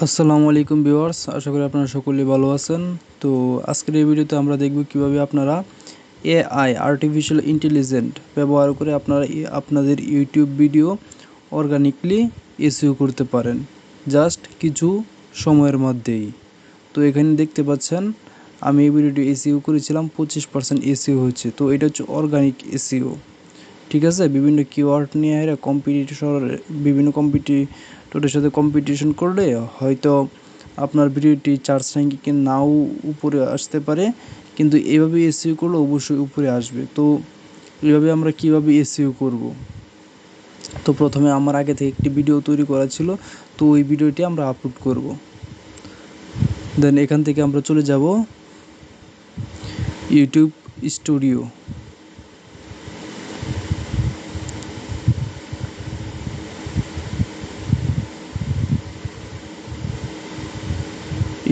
আসসালামু আলাইকুম ভিউয়ার্স, আশা করি আপনারা সকলেই ভালো আছেন। তো আজকের এই ভিডিওতে আমরা দেখব কিভাবে আপনারা এআই আর্টিফিশিয়াল ইন্টেলিজেন্ট ব্যবহার করে আপনারা আপনাদের ইউটিউব ভিডিও অর্গানিকলি এসইও করতে পারেন জাস্ট কিছু সময়ের মধ্যেই। তো এখানে দেখতে পাচ্ছেন আমি এই ভিডিওটি এসইও করেছিলাম, 25% এসইও হচ্ছে। তো এটা হচ্ছে অর্গানিক এসইও, ঠিক আছে। বিভিন্ন কিওয়ার্ড নিয়ে এরা বিভিন্ন কম্পিটিটরের সাথে কম্পিটিশন করলে হয়তো আপনার ভিডিওটি সার্চ র্যাঙ্কিংয়ে নাও উপরে আসতে পারে, কিন্তু এভাবে এসইও করলে অবশ্যই উপরে আসবে। তো এভাবে আমরা কিভাবে এসইও করব? তো প্রথমে আমার আগে থেকে একটি ভিডিও তৈরি করা ছিল, তো ওই ভিডিওটি আমরা আপলোড করব। দেন এখান থেকে আমরা চলে যাব ইউটিউব স্টুডিও।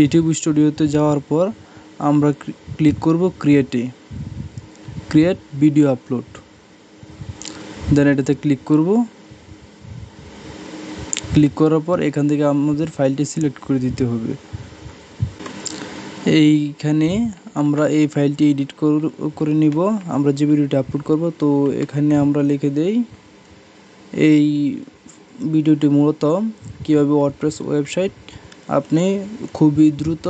ইউটিউব স্টুডিওতে যাওয়ার পর আমরা ক্লিক করব ক্রিয়েট ভিডিও আপলোড। দেন এটাতে ক্লিক করব। ক্লিক করার পর এখান থেকে আমাদের ফাইলটি সিলেক্ট করে দিতে হবে। এইখানে আমরা এই ফাইলটি এডিট করে নিব, আমরা যে ভিডিওটি আপলোড করব। তো এখানে আমরা লিখে দেই এই ভিডিওটি মূলত কীভাবে ওয়ার্ডপ্রেস ওয়েবসাইট আপনি খুবই দ্রুত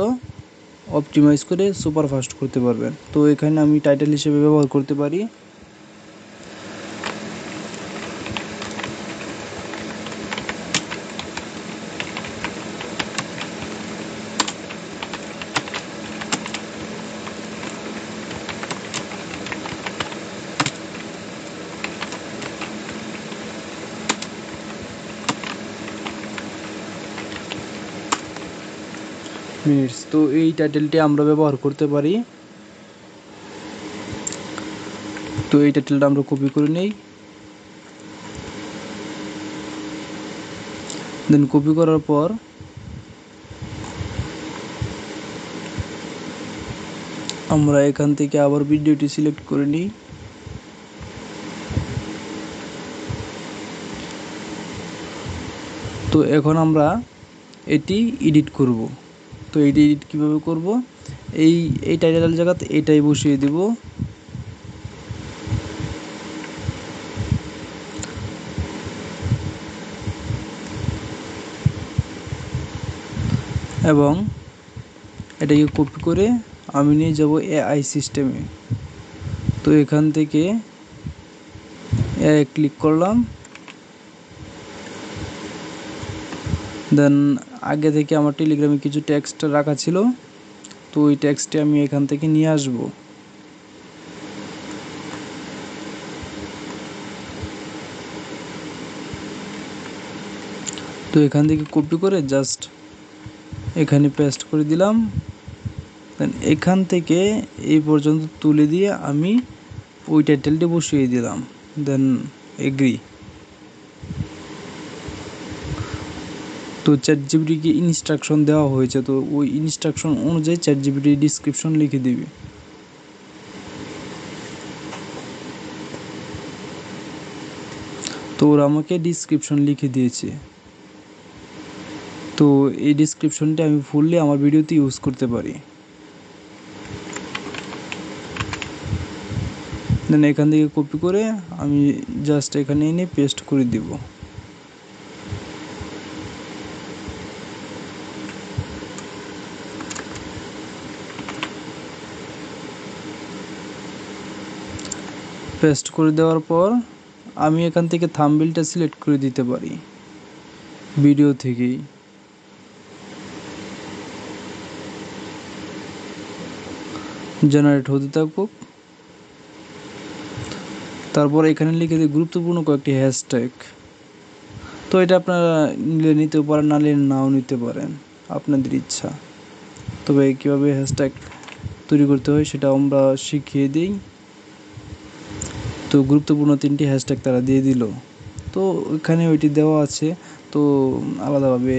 অপটিমাইজ করে সুপারফাস্ট করতে পারবেন। তো এখানে আমি টাইটেল হিসেবে ব্যবহার করতে পারি মিনিটস। তো এই টাইটেলটি আমরা ব্যবহার করতে পারি। তো এই টাইটেলটা আমরা কপি করে নেই। দেন কপি করার পর আমরা এখান থেকে আবার ভিডিওটি সিলেক্ট করে নিই। তো এখন আমরা এটি এডিট করব। তো এটি এডিট কীভাবে করব? এই টাইটেলের জায়গাতে এটাই বসিয়ে দেব। এবং এটাকে কপি করে আমি নিয়ে যাব এআই সিস্টেমে। তো এখান থেকে ক্লিক করলাম। দেন আগে থেকে আমার টেলিগ্রামে কিছু টেক্সট রাখা ছিল, তো ওই টেক্সটটি আমি এখান থেকে নিয়ে আসব। তো এখান থেকে কপি করে জাস্ট এখানে পেস্ট করে দিলাম। দেন এখান থেকে এই পর্যন্ত তুলে দিয়ে আমি ওই টাইটেলটি বসিয়ে দিলাম। দেন এগ্রি। তো চ্যাটজিপিটিকে ইনস্ট্রাকশন দেওয়া হয়েছে, তো ওই ইনস্ট্রাকশন অনুযায়ী চ্যাটজিপিটি ডিসক্রিপশন লিখে দিবে। তো ওরা আমাকে ডিসক্রিপশন লিখে দিয়েছে। তো এই ডিসক্রিপশনটা আমি ফুললি আমার ভিডিওতে ইউজ করতে পারি। দেন এখান থেকে কপি করে আমি জাস্ট এখানে এনে পেস্ট করে দিব। পেস্ট করে দেওয়ার পর আমি এখান থেকে থাম্বনেইলটা সিলেক্ট করে দিতে পারি ভিডিও থেকেই। জেনারেট হতে থাকুক। তারপর এখানে লিখে দিই গুরুত্বপূর্ণ কয়েকটি হ্যাশট্যাগ। তো এটা আপনারা নিলে নিতেও পারেন, না নিলে নাও নিতে পারেন, আপনাদের ইচ্ছা। তবে কীভাবে হ্যাশট্যাগ তৈরি করতে হয় সেটা আমরা শিখিয়ে দিই। তো গুরুত্বপূর্ণ 3টি হ্যাশট্যাগ তারা দিয়ে দিল। তো এখানে ওইটি দেওয়া আছে, তো আলাদাভাবে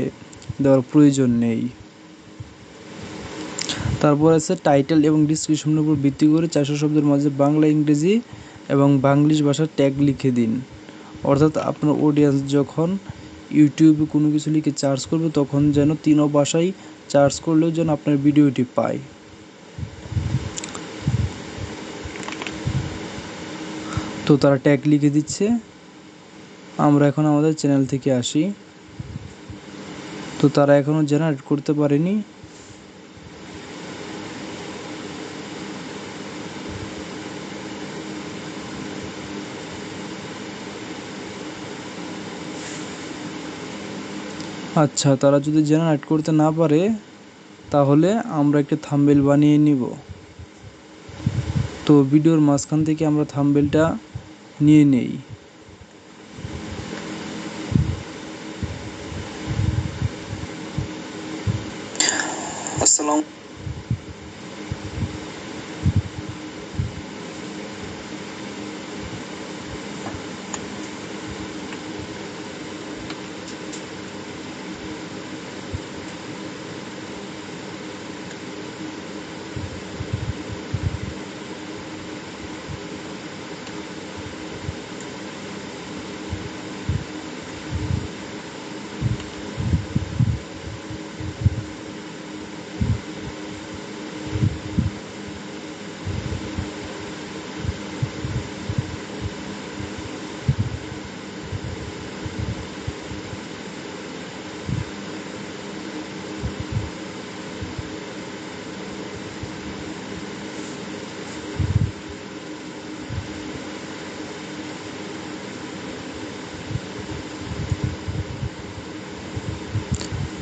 দেওয়ার প্রয়োজন নেই। তারপর আছে টাইটেল এবং ডিসক্রিপশনের উপর ভিত্তি করে 400 শব্দের মাঝে বাংলা, ইংরেজি এবং বাংলিশ ভাষার ট্যাগ লিখে দিন। অর্থাৎ আপনার অডিয়েন্স যখন ইউটিউবে কোনো কিছু লিখে সার্চ করবে তখন যেন 3 ভাষায় সার্চ করলেও যেন আপনার ভিডিওটি পায়। তো তারা ট্যাগ লিখে দিচ্ছে। আমরা এখন আমাদের চ্যানেল থেকে আসি। তো তারা এখনও জেনারেট করতে পারেনি। আচ্ছা, তারা যদি জেনারেট করতে না পারে তাহলে আমরা একটা থাম্বনেল বানিয়ে নিব। তো ভিডিওর মাঝখান থেকে আমরা থাম্বনেলটা নিয়ে নেই। আসসালামু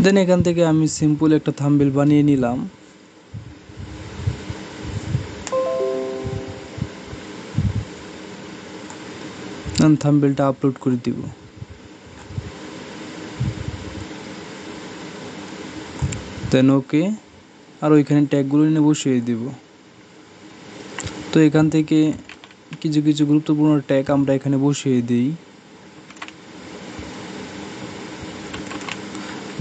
দেন এখান থেকে আমি সিম্পল একটা থাম্বনেল বানিয়ে নিলাম। থাম্বনেলটা আপলোড করে দিব। দেন ওকে, আর ওইখানে ট্যাগগুলো নিয়ে বসিয়ে দিব। তো এখান থেকে কিছু কিছু গুরুত্বপূর্ণ ট্যাগ আমরা এখানে বসিয়ে দিই,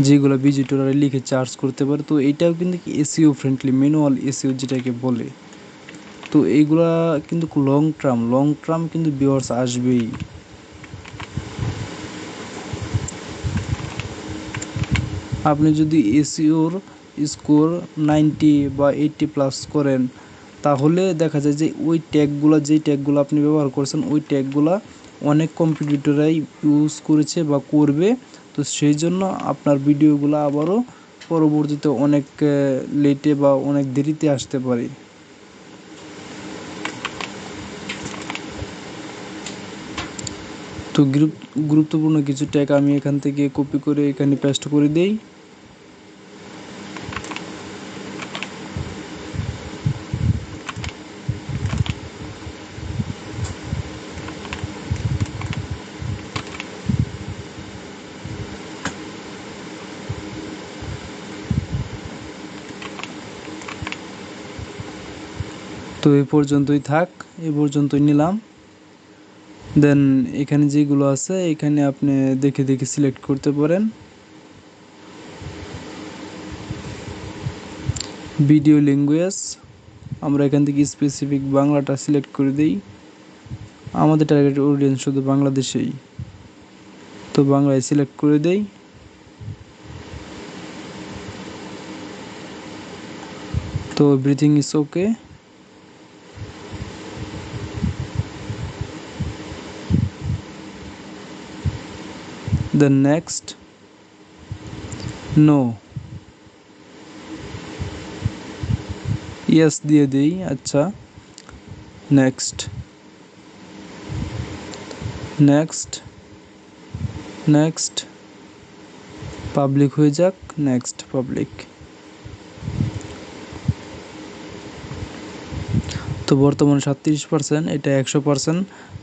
যেগুলো ভিজিটররা লিখে সার্চ করতে পারে। তো এইটাও কিন্তু এসইও ফ্রেন্ডলি, ম্যানুয়াল এসইও যেটাকে বলে। তো এইগুলা কিন্তু লং টার্ম কিন্তু ভিউয়ার্স আসবেই। আপনি যদি এসইওর স্কোর 90 বা 80+ করেন তাহলে দেখা যায় যে ওই যেই ট্যাগগুলো আপনি ব্যবহার করছেন ওই ট্যাগগুলো অনেক কম্পিটিটররাই ইউজ করেছে বা করবে। তো সেই জন্য আপনার ভিডিওগুলো আবারও পরবর্তীতে অনেক লেটে বা অনেক দেরিতে আসতে পারে। তো গুরুত্বপূর্ণ কিছু ট্যাগ আমি এখান থেকে কপি করে এখানে পেস্ট করে দেই। তো এই পর্যন্তই থাক, এই পর্যন্তই নিলাম। দেন এখানে যেগুলো আছে এখানে আপনি দেখে দেখে সিলেক্ট করতে পারেন। ভিডিও ল্যাঙ্গুয়েজ আমরা এখান থেকে স্পেসিফিক বাংলাটা সিলেক্ট করে দিই। আমাদের টার্গেট অডিয়েন্স শুধু বাংলাদেশেই, তো বাংলায় সিলেক্ট করে দেই। তো everything is okay. Then next, no, yes দিয়ে দিই। আচ্ছা, নেক্সট নেক্সট নেক্সট পাবলিক হয়ে যাক, নেক্সট পাবলিক। তো বর্তমানে 37%, এটা 100%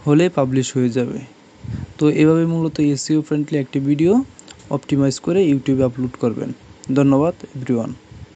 হলেই পাবলিশ হয়ে যাবে। তো এভাবে মূলত এসইও ফ্রেন্ডলি একটি ভিডিও অপটিমাইজ করে ইউটিউবে আপলোড করবেন। ধন্যবাদ এভরিওয়ান।